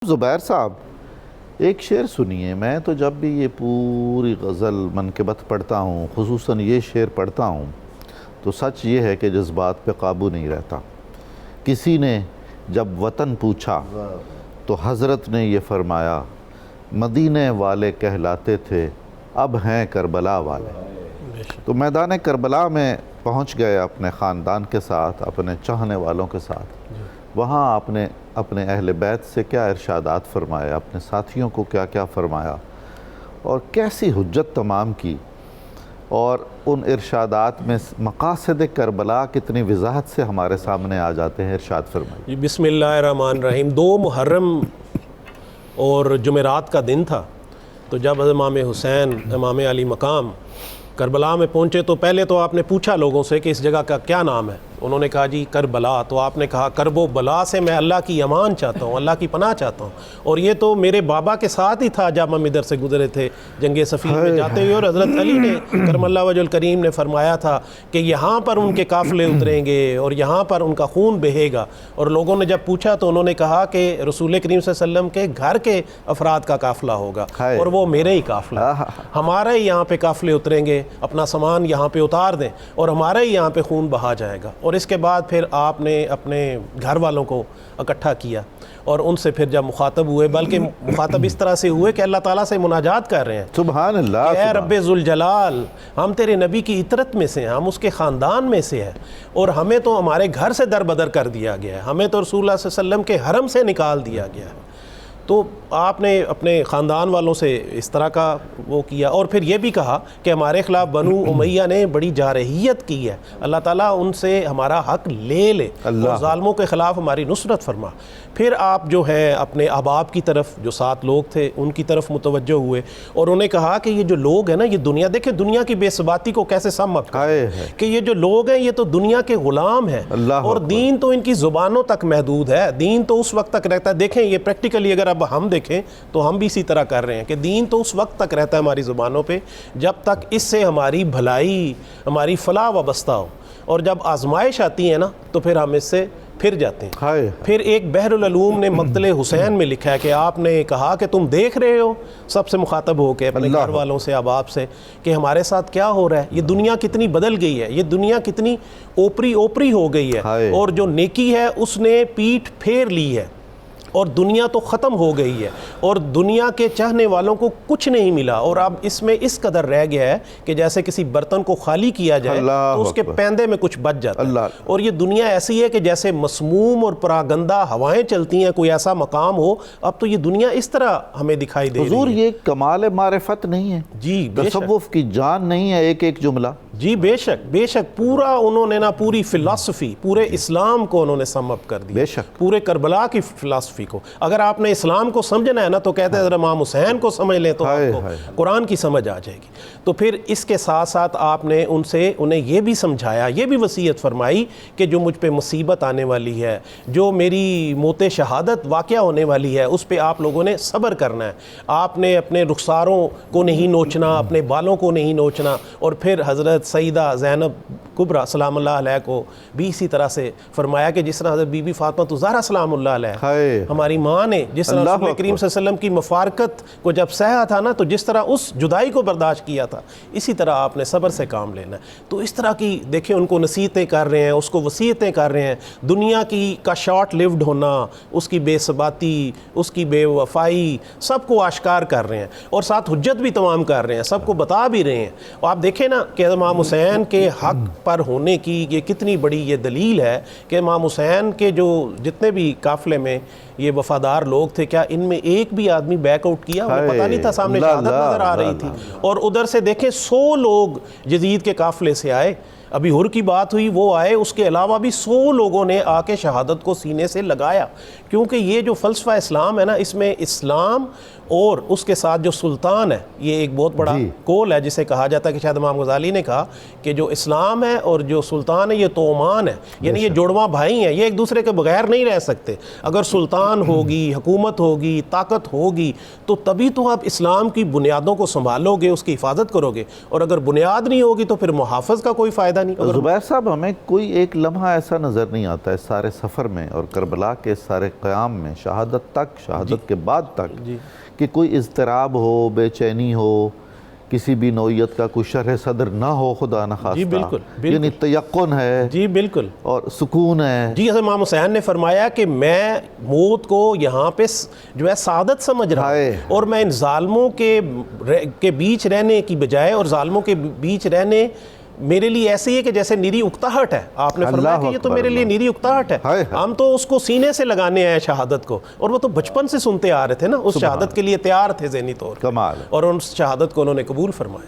زبیر صاحب ایک شعر سنیے. میں تو جب بھی یہ پوری غزل منقبت پڑھتا ہوں، خصوصاً یہ شعر پڑھتا ہوں، تو سچ یہ ہے کہ جذبات پہ قابو نہیں رہتا. کسی نے جب وطن پوچھا تو حضرت نے یہ فرمایا، مدینے والے کہلاتے تھے اب ہیں کربلا والے. تو میدان کربلا میں پہنچ گئے اپنے خاندان کے ساتھ، اپنے چاہنے والوں کے ساتھ. وہاں آپ نے اپنے اہل بیت سے کیا ارشادات فرمائے، اپنے ساتھیوں کو کیا کیا فرمایا، اور کیسی حجت تمام کی، اور ان ارشادات میں مقاصد کربلا کتنی وضاحت سے ہمارے سامنے آ جاتے ہیں. ارشاد فرمائے. بسم اللہ الرحمن الرحیم. 2 محرم اور جمعرات کا دن تھا. تو جب امام حسین امام علی مقام کربلا میں پہنچے تو پہلے تو آپ نے پوچھا لوگوں سے کہ اس جگہ کا کیا نام ہے. انہوں نے کہا جی کربلا. تو آپ نے کہا کرب و بلا سے میں اللہ کی امان چاہتا ہوں، اللہ کی پناہ چاہتا ہوں. اور یہ تو میرے بابا کے ساتھ ہی تھا جب ہم ادھر سے گزرے تھے جنگ صفین میں جاتے ہوئے، اور حضرت علی نے کرم اللہ وجہ الکریم نے فرمایا تھا کہ یہاں پر ان کے قافلے اتریں گے اور یہاں پر ان کا خون بہے گا. اور لوگوں نے جب پوچھا تو انہوں نے کہا کہ رسول کریم صلی اللہ علیہ وسلم کے گھر کے افراد کا قافلہ ہوگا اور وہ میرے ہی قافلہ، ہمارے ہی یہاں پہ قافلے اتریں گے، اپنا سامان یہاں پہ اتار دیں اور ہمارے ہی یہاں پہ خون بہا جائے گا. اور اس کے بعد پھر آپ نے اپنے گھر والوں کو اکٹھا کیا اور ان سے پھر جب مخاطب ہوئے، بلکہ مخاطب اس طرح سے ہوئے کہ اللہ تعالیٰ سے مناجات کر رہے ہیں. سبحان اللہ. اے رب ذوالجلال، ہم تیرے نبی کی اطرت میں سے ہیں، ہم اس کے خاندان میں سے ہیں، اور ہمیں تو ہمارے گھر سے در بدر کر دیا گیا ہے، ہمیں تو رسول اللہ صلی اللہ علیہ وسلم کے حرم سے نکال دیا گیا ہے. تو آپ نے اپنے خاندان والوں سے اس طرح کا وہ کیا، اور پھر یہ بھی کہا کہ ہمارے خلاف بنو امیہ نے بڑی جارحیت کی ہے، اللہ تعالیٰ ان سے ہمارا حق لے لے اور ظالموں کے خلاف ہماری نصرت فرما. پھر آپ جو ہے اپنے احباب کی طرف، جو 7 لوگ تھے، ان کی طرف متوجہ ہوئے اور انہیں کہا کہ یہ جو لوگ ہیں نا، یہ دنیا، دیکھیں دنیا کی بے ثباتی کو کیسے سم اپ کہ یہ جو لوگ ہیں یہ تو دنیا کے غلام ہیں، اور دین تو ان کی زبانوں تک محدود ہے، دین تو اس وقت تک رہتا ہے. دیکھیں یہ پریکٹیکلی اگر اب ہم دیکھیں تو ہم بھی اسی طرح کر رہے ہیں کہ دین تو اس وقت تک رہتا ہے ہماری زبانوں پہ جب تک اس سے ہماری بھلائی، ہماری فلاح وابستہ ہو، اور جب آزمائش آتی ہے نا تو پھر ہم اس سے پھر جاتے ہیں. پھر ایک بحر العلوم نے مقتل حسین میں لکھا ہے کہ آپ نے کہا کہ تم دیکھ رہے ہو، سب سے مخاطب ہو کے اپنے گھر والوں سے، احباب سے، کہ ہمارے ساتھ کیا ہو رہا ہے. یہ دنیا کتنی بدل گئی ہے، یہ دنیا کتنی اوپری ہو گئی ہے، اور جو نیکی ہے اس نے پیٹھ پھیر لی ہے، اور دنیا تو ختم ہو گئی ہے، اور دنیا کے چاہنے والوں کو کچھ نہیں ملا. اور اب اس میں اس قدر رہ گیا ہے کہ جیسے کسی برتن کو خالی کیا جائے تو اس کے پیندے میں کچھ بچ جاتا ہے. اور یہ دنیا ایسی ہے کہ جیسے مسموم اور پراگندہ ہوائیں چلتی ہیں، کوئی ایسا مقام ہو. اب تو یہ دنیا اس طرح ہمیں دکھائی دے رہی ہے. حضور یہ کمال معرفت نہیں ہے؟ جی تصوف کی جان نہیں ہے ایک جملہ؟ جی بے شک پورا انہوں نے نا پوری فلسفی، پورے اسلام کو انہوں نے سم اپ کر دیا، پورے کربلا کی فلسفی کو. اگر آپ نے اسلام کو سمجھنا ہے نا تو کہتے ہیں ذرا امام حسین کو سمجھ لیں تو آپ کو قرآن کی سمجھ آ جائے گی. تو پھر اس کے ساتھ ساتھ آپ نے انہیں یہ بھی سمجھایا، یہ بھی وصیت فرمائی کہ جو مجھ پہ مصیبت آنے والی ہے، جو میری موت شہادت واقعہ ہونے والی ہے، اس پہ آپ لوگوں نے صبر کرنا ہے. آپ نے اپنے رخساروں کو نہیں نوچنا، اپنے بالوں کو نہیں نوچنا. اور پھر حضرت سیدہ زینب کبریٰ سلام اللہ علیہ کو بھی اسی طرح سے فرمایا کہ جس طرح حضرت بی بی فاطمہ زہرا سلام اللہ علیہ ہماری ماں نے جس طرح رسول کریم صلی اللہ علیہ وسلم کی مفارقت کو جب سہا تھا نا، تو جس طرح اس جدائی کو برداشت کیا تھا، اسی طرح آپ نے صبر سے کام لینا ہے. تو اس طرح کی دیکھیں ان کو نصیحتیں کر رہے ہیں، اس کو وصیتیں کر رہے ہیں. دنیا کا شارٹ لیوڈ ہونا، اس کی بے ثباتی، اس کی بے وفائی، سب کو آشکار کر رہے ہیں، اور ساتھ حجت بھی تمام کر رہے ہیں، سب کو بتا بھی رہے ہیں. اور آپ دیکھیں نا کہ امام حسین کے حق پر ہونے کی یہ کتنی بڑی یہ دلیل ہے کہ امام حسین کے جو جتنے بھی قافلے میں یہ وفادار لوگ تھے، کیا ان میں ایک بھی آدمی بیک آؤٹ کیا؟ انہیں پتہ نہیں تھا، سامنے شہادت نظر آ رہی تھی. اور ادھر سے دیکھیں 100 لوگ یزید کے قافلے سے آئے. ابھی ہر کی بات ہوئی، وہ آئے، اس کے علاوہ بھی 100 لوگوں نے آ کے شہادت کو سینے سے لگایا. کیونکہ یہ جو فلسفہ اسلام ہے نا، اس میں اسلام اور اس کے ساتھ جو سلطان ہے، یہ ایک بہت بڑا کول ہے جسے کہا جاتا ہے کہ شاید امام غزالی نے کہا کہ جو اسلام ہے اور جو سلطان ہے یہ تومان ہے، یعنی یہ جوڑواں بھائی ہیں، یہ ایک دوسرے کے بغیر نہیں رہ سکتے. اگر سلطان ہوگی، حکومت ہوگی، طاقت ہوگی تو تبھی تو آپ اسلام کی بنیادوں کو سنبھالو گے، اس کی حفاظت کرو گے. اور اگر بنیاد نہیں ہوگی تو پھر محافظ کا کوئی فائدہ فائدہ نہیں. زبیر صاحب ہمیں کوئی ایک لمحہ ایسا نظر نہیں آتا ہے سارے سفر میں اور کربلا کے سارے قیام میں شہادت تک، شہادت کے بعد تک، کہ کوئی اضطراب ہو، بے چینی ہو، کسی بھی نوعیت کا کوئی شرح صدر نہ ہو خدا نخواستہ. جی بالکل یعنی تیقن ہے. جی بالکل. اور سکون ہے. جی حضرت امام حسین نے فرمایا کہ میں موت کو یہاں پہ جو ہے سعادت سمجھ رہا ہوں، اور میں ان ظالموں کے بیچ رہنے کی بجائے اور ظالموں کے بیچ رہنے میرے لیے ایسے ہی ہے کہ جیسے نیری اکتاہٹ ہے. آپ نے فرمایا کہ یہ تو میرے لیے نیری اکتاہٹ ہے. ہم تو اس کو سینے سے لگانے آئے شہادت کو، اور وہ تو بچپن سے سنتے آ رہے تھے نا، اس شہادت کے لیے تیار تھے ذہنی طور پر، کمال. اور اس شہادت کو انہوں نے قبول فرمایا.